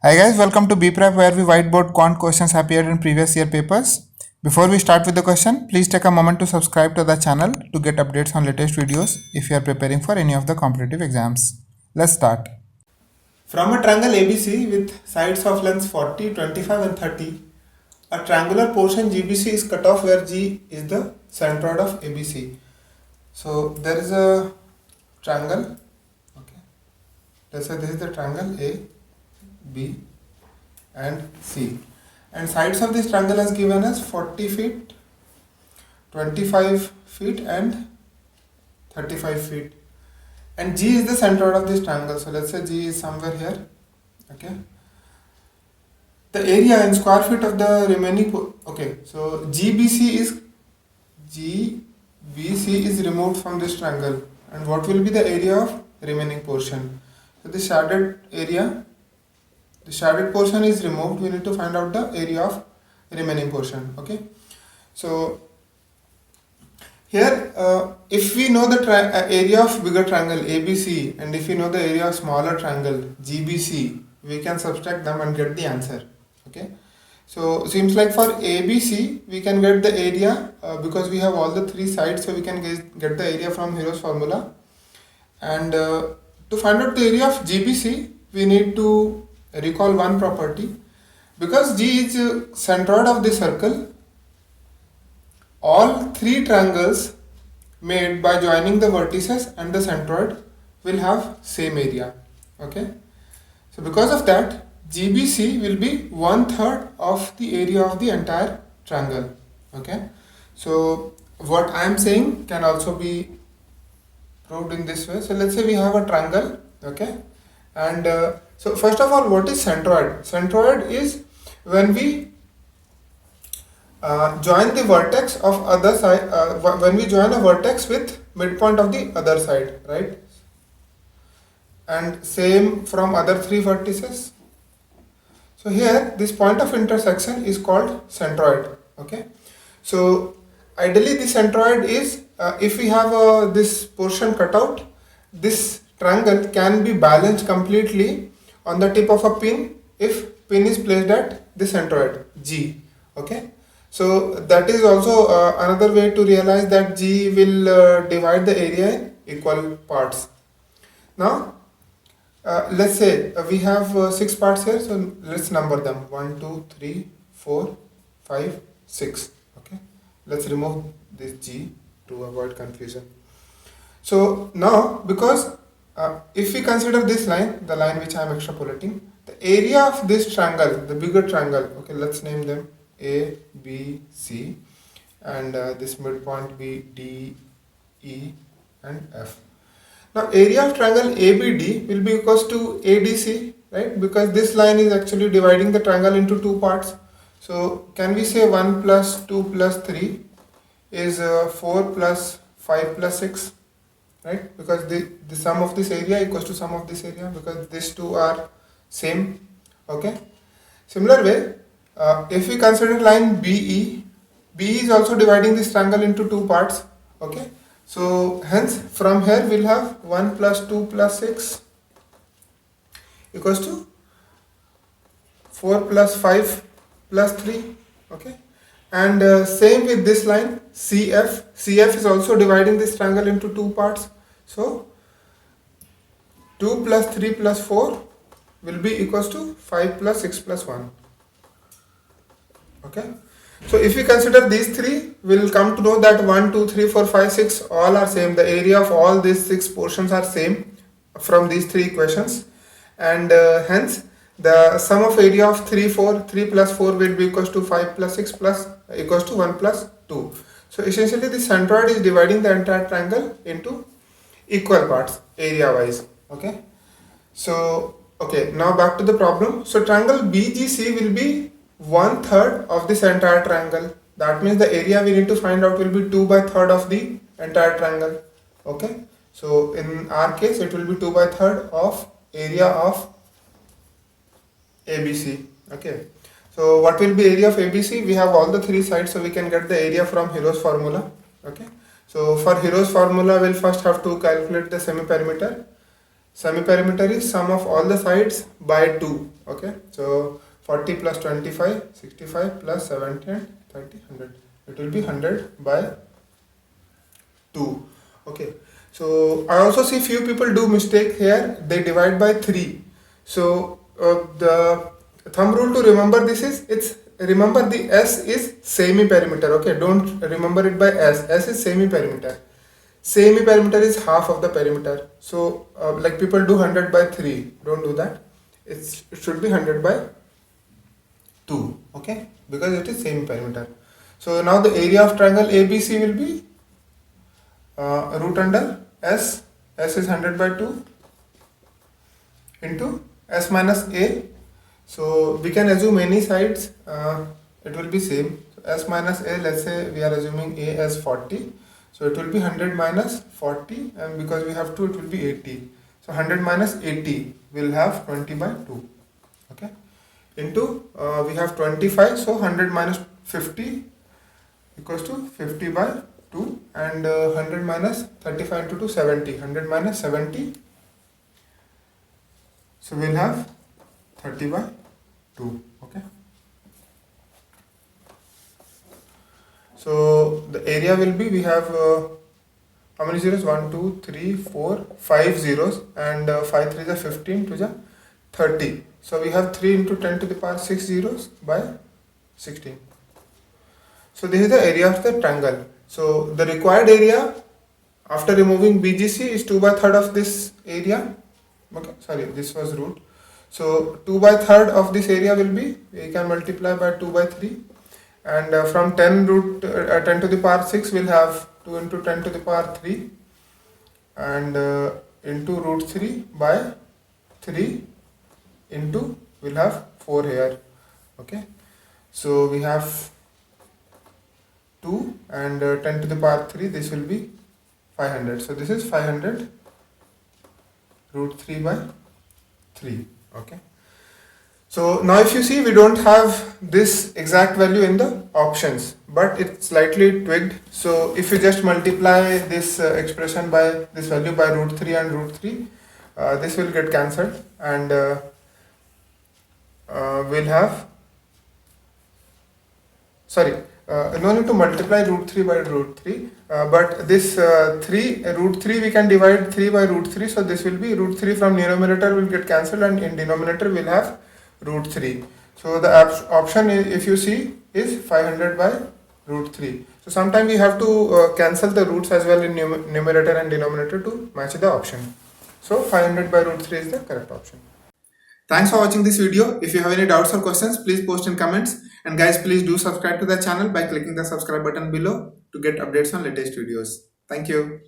Hi guys, welcome to BPrep where we whiteboard quant questions appeared in previous year papers. Before we start with the question, please take a moment to subscribe to the channel to get updates on latest videos if you are preparing for any of the competitive exams. Let's start. From a triangle ABC with sides of lengths 40, 25 and 30, a triangular portion GBC is cut off where G is the centroid of ABC. So there is a triangle, okay. Let's say this is the triangle A, B and C, and sides of this triangle is given as 40 feet, 25 feet and 35 feet, and G is the centroid of this triangle. So let's say G is somewhere here, okay. The area in square feet of the remaining so GBC is removed from this triangle, and what will be the area of remaining portion? So the shaded portion is removed. We need to find out the area of remaining portion, okay. So here if we know the area of bigger triangle ABC and if we know the area of smaller triangle GBC, we can subtract them and get the answer, okay. So seems like for ABC we can get the area because we have all the three sides, so we can get the area from Hero's formula. And to find out the area of GBC, we need to recall one property. Because G is centroid of the circle, all three triangles made by joining the vertices and the centroid will have same area, okay. So because of that, GBC will be 1/3 of the area of the entire triangle, okay. So what I am saying can also be proved in this way. So let's say we have a triangle, okay, and so first of all, what is centroid? Centroid is when we join the vertex of other side, when we join a vertex with midpoint of the other side, right? And same from other three vertices. So here this point of intersection is called centroid, okay. So ideally the centroid is if we have this portion cut out, this triangle can be balanced completely on the tip of a pin if pin is placed at the centroid G, okay. So that is also another way to realize that G will divide the area in equal parts. Now let's say we have 6 parts here, so let's number them 1, 2, 3, 4, 5, 6, okay. Let's remove this G to avoid confusion. So now because if we consider this line, the line which I am extrapolating, the area of this triangle, the bigger triangle, okay, let's name them A, B, C, and this midpoint be D, E and F. Now area of triangle ABD will be equals to ADC, right, because this line is actually dividing the triangle into two parts. So can we say 1 plus 2 plus 3 is 4 plus 5 plus 6, right, because the sum of this area equals to sum of this area because these two are same, okay. Similar way, if we consider line BE is also dividing this triangle into two parts, okay. So hence from here we'll have 1 plus 2 plus 6 equals to 4 plus 5 plus 3, okay. And same with this line CF is also dividing this triangle into two parts. So 2 plus 3 plus 4 will be equals to 5 plus 6 plus 1, okay. So if we consider these three, we will come to know that 1, 2, 3, 4, 5, 6 all are same. The area of all these 6 portions are same from these three equations, and hence the sum of area of 3 plus 4 will be equals to 5 plus 6 plus equals to 1 plus 2. So essentially the centroid is dividing the entire triangle into equal parts area wise, okay. So okay, now back to the problem. So triangle BGC will be 1/3 of this entire triangle. That means the area we need to find out will be 2/3 of the entire triangle, okay. So in our case it will be 2/3 of area of ABC, okay. So what will be area of ABC? We have all the three sides, so we can get the area from Hero's formula, okay. So for Hero's formula we'll first have to calculate the semi-perimeter. Semi-perimeter is sum of all the sides by 2. Okay, so 40 plus 25, 65 plus 70 and 30, 100. It will be 100 by 2. Okay, so I also see few people do mistake here. They divide by 3. So the thumb rule to remember this is, remember the S is semi-perimeter. Okay, don't remember it by S. S is semi-perimeter. Semi-perimeter is half of the perimeter. So like people do 100 by 3. Don't do that. It should be 100 by 2. Okay, because it is semi-perimeter. So now the area of triangle ABC will be root under S. S is 100 by 2 into S minus A. So we can assume any sides, it will be same. So S minus A, let's say we are assuming A as 40. So it will be 100 minus 40, and because we have 2, it will be 80. So 100 minus 80 will have 20 by 2. Okay. Into, we have 25, so 100 minus 50 equals to 50 by 2, and 100 minus 35 into 2, 70. 100 minus 70, so we'll have 30 by 2. Okay. So the area will be, we have how many zeros? 1, 2, 3, 4, 5 zeros, and 5 3 is 15 to the 30. So we have 3 into 10 to the power 6 zeros by 16. So this is the area of the triangle. So the required area after removing BGC is 2 by 3rd of this area. Okay, sorry, this was root. So 2 by 3rd of this area will be, we can multiply by 2 by 3. And from 10 to the power 6 we'll have 2 into 10 to the power 3, and into root 3 by 3 into, we'll have 4 here. Okay, so we have 2 and 10 to the power 3, this will be 500. So this is 500 root 3 by 3. Okay. So now if you see, we don't have this exact value in the options, but it's slightly twigged. So if you just multiply this expression by this value by root 3 and root 3, this will get cancelled, and we'll have, sorry, no need to multiply root 3 by root 3, but this root 3 we can divide 3 by root 3, so this will be root 3 from numerator will get cancelled, and in denominator we'll have root 3. So the option is, if you see, is 500 by root 3. So sometimes we have to cancel the roots as well in numerator and denominator to match the option. So 500 by root 3 is the correct option. Thanks for watching this video. If you have any doubts or questions, please post in comments. And guys, please do subscribe to the channel by clicking the subscribe button below to get updates on latest videos. Thank you.